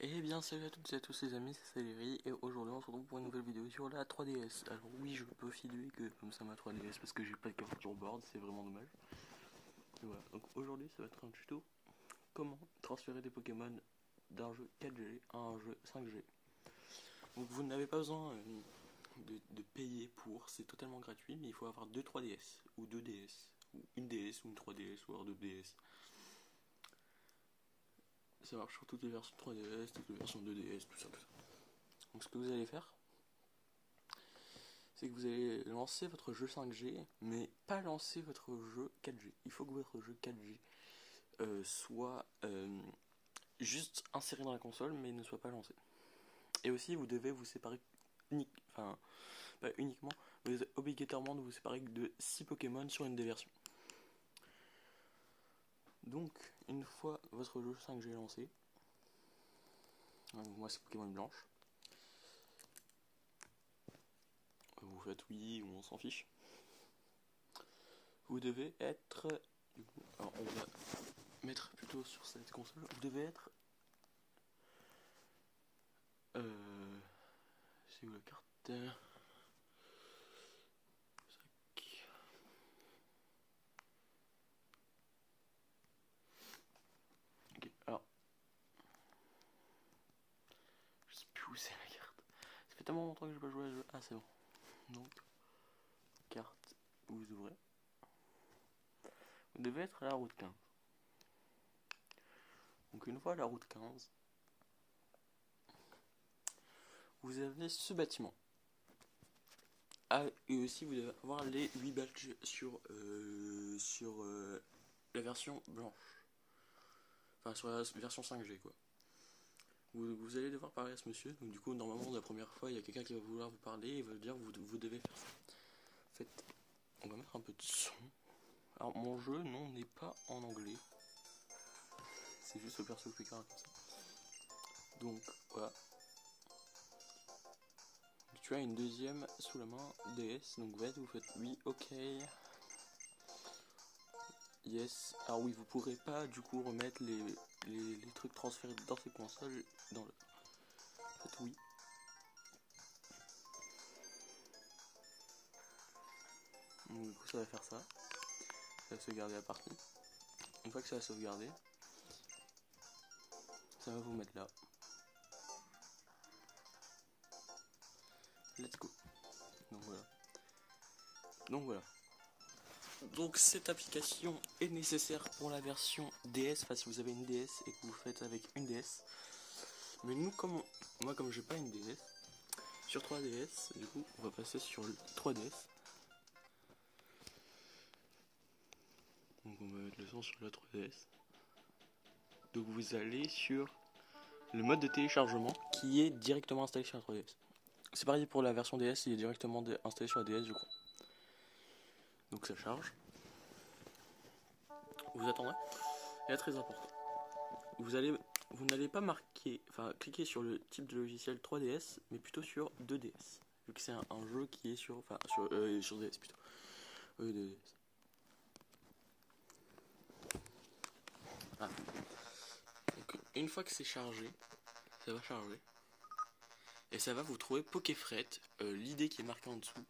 Eh bien salut à toutes et à tous les amis, c'est Saleri et aujourd'hui on se retrouve pour une nouvelle vidéo sur la 3DS. Alors oui, je peux filer que comme ça ma 3DS parce que j'ai pas de capture board, c'est vraiment dommage. Et voilà, donc aujourd'hui ça va être un tuto comment transférer des Pokémon d'un jeu 4G à un jeu 5G. Donc vous n'avez pas besoin de payer pour, c'est totalement gratuit, mais il faut avoir 2 3DS ou 2DS ou une DS ou une 3DS ou alors 2DS. Ça marche sur toutes les versions 3DS, toutes les versions 2DS, tout ça, tout ça. Donc ce que vous allez faire, c'est que vous allez lancer votre jeu 5G, mais pas lancer votre jeu 4G. Il faut que votre jeu 4G soit juste inséré dans la console, mais ne soit pas lancé. Et aussi, vous devez vous séparer, enfin, pas uniquement, mais obligatoirement de vous séparer de 6 Pokémon sur une des versions. Donc, une fois votre jeu 5G lancé, moi c'est Pokémon Blanche, vous faites oui ou on s'en fiche. Vous devez être, du coup, alors on va mettre plutôt sur cette console, vous devez être c'est où la carte? Ok, alors. Je sais plus où c'est la carte. Ça fait tellement longtemps que je n'ai pas joué à ce jeu. Ah, c'est bon. Donc, carte, vous ouvrez. Vous devez être à la route 15. Donc, une fois à la route 15, vous avez ce bâtiment. Ah, et aussi, vous devez avoir les 8 badges sur la version blanche. Enfin, sur la version 5G, quoi. Vous allez devoir parler à ce monsieur. Donc, du coup, normalement, la première fois, il y a quelqu'un qui va vouloir vous parler et va dire vous devez faire ça. En fait, on va mettre un peu de son. Alors, mon jeu, non, n'est pas en anglais. C'est juste le perso Picard comme ça. Donc, voilà. Tu as une deuxième sous la main DS. Donc, vous faites oui, ok. Yes. Alors, oui, vous pourrez pas du coup remettre les trucs transférés dans ces consoles dans le. Faites oui. Donc, du coup, ça va faire ça. Ça va sauvegarder la partie. Une fois que ça va sauvegarder, ça va vous mettre là. Let's go. Donc voilà. Donc voilà. Donc cette application est nécessaire pour la version DS, enfin si vous avez une DS et que vous faites avec une DS. Mais nous, comme j'ai pas une DS, sur 3DS, du coup on va passer sur le 3DS. Donc on va mettre le son sur la 3DS. Donc vous allez sur le mode de téléchargement qui est directement installé sur la 3DS. C'est pareil pour la version DS, il est directement installé sur la DS je crois. Donc ça charge. Vous attendrez. Et là très important. Vous n'allez pas cliquer sur le type de logiciel 3DS, mais plutôt sur 2DS. Vu que c'est un jeu qui est sur DS plutôt. 2DS. Ah. Donc, une fois que c'est chargé, ça va charger. Et ça va vous trouver Pokéfret, l'idée qui est marquée en dessous.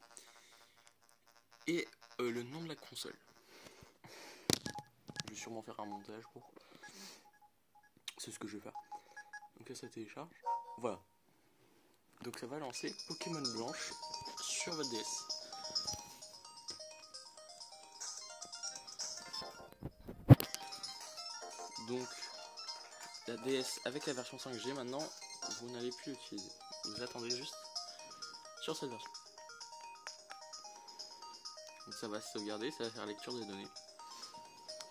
Et le nom de la console. Je vais sûrement faire un montage pour. C'est ce que je vais faire. Donc là ça télécharge. Voilà. Donc ça va lancer Pokémon Blanche sur votre DS. Donc la DS avec la version 5G maintenant, vous n'allez plus l'utiliser. Vous attendez juste sur cette version. Donc ça va se sauvegarder, ça va faire lecture des données.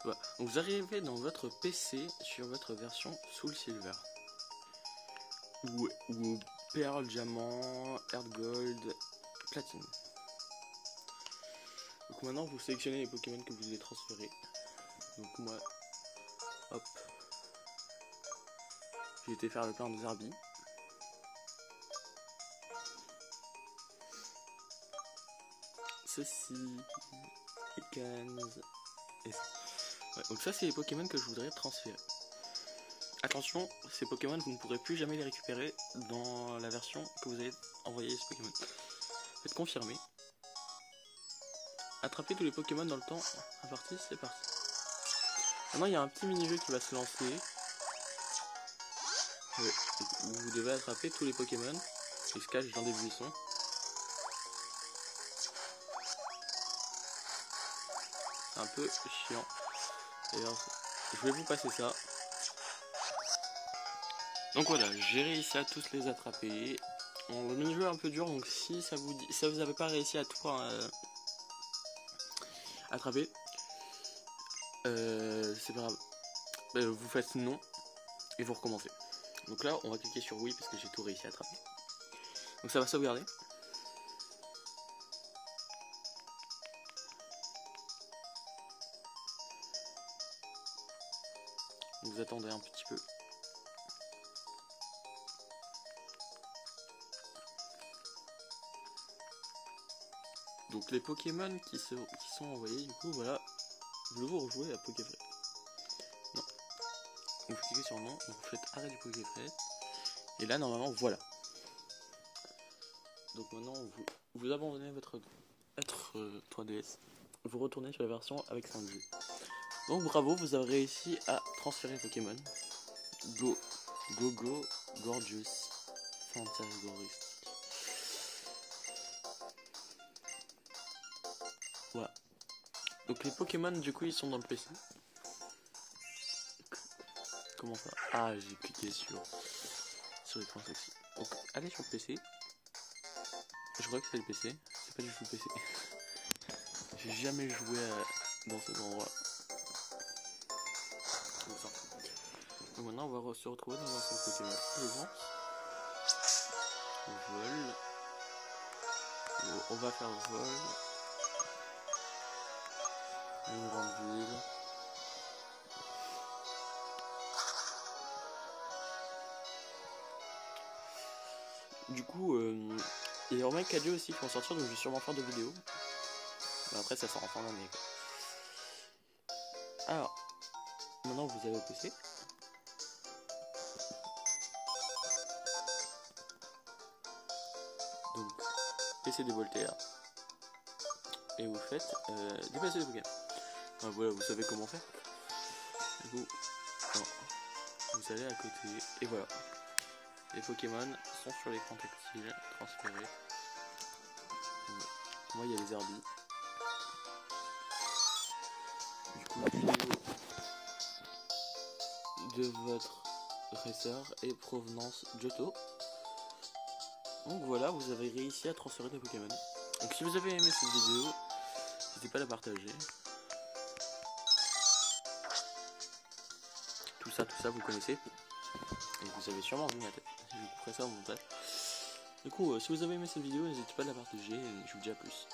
Voilà. Donc vous arrivez dans votre PC sur votre version Soul Silver. Ou Pearl, Diamant, Earth Gold, Platine. Donc maintenant vous sélectionnez les Pokémon que vous voulez transférer. Donc moi, hop, j'ai été faire le plein de Zerbi. Ceci, Ekans, et ça. Ouais, donc ça c'est les Pokémon que je voudrais transférer. attention, ces Pokémon, vous ne pourrez plus jamais les récupérer dans la version que vous avez envoyé ce Pokémon. Faites confirmer. Attrapez tous les Pokémon dans le temps imparti, c'est parti. Maintenant, il y a un petit mini-jeu qui va se lancer. Vous devez attraper tous les Pokémon qui se cachent dans des buissons. C'est un peu chiant. D'ailleurs, je vais vous passer ça. Donc voilà, j'ai réussi à tous les attraper. Le mini-jeu est un peu dur, donc si ça vous dit, si vous n'avez pas réussi à tout attraper, c'est pas grave. Vous faites non et vous recommencez. Donc là, on va cliquer sur oui parce que j'ai tout réussi à attraper. Donc ça va sauvegarder. Vous attendez un petit peu. Donc les Pokémon qui sont envoyés, du coup voilà, voulez-vous rejouer à Pokéfret? Non. Donc vous cliquez sur non, donc vous faites arrêt du Pokéfret. Et là normalement voilà. Donc maintenant vous abandonnez votre 3DS. Vous retournez sur la version avec 5G. Donc bravo, vous avez réussi à transférer Pokémon. Go, Gorgeous, Fantasgorisk. Voilà. Donc les Pokémon du coup ils sont dans le PC. Comment ça? Ah, j'ai cliqué sur l'écran sexy. Donc allez sur le PC. Je crois que c'est le PC. C'est pas du tout le PC. J'ai jamais joué dans cet endroit. Donc maintenant on va se retrouver dans un seul Pokémon. Je pense. Vol. On va faire vol. Une grande ville. Du coup, il y a Romain Cadio aussi qui vont sortir, donc je vais sûrement faire 2 vidéos. Mais après, ça sort en fin d'année. Alors, maintenant vous avez le PC. Donc, PC de Voltaire. Et vous faites dépasser les Pokémon. Ah, voilà, vous savez comment faire. Du coup, vous allez à côté. Et voilà. Les Pokémon sont sur l'écran tactile, transférés. Moi, il y a les Herbis. Du coup, du niveau de votre dresseur et provenance Johto. Donc voilà, vous avez réussi à transférer des Pokémon. Donc si vous avez aimé cette vidéo, n'hésitez pas à la partager. Tout ça, vous connaissez. Et vous avez sûrement vu ma tête. Je vous ferai ça au montage. Du coup, si vous avez aimé cette vidéo, n'hésitez pas à la partager et je vous dis à plus.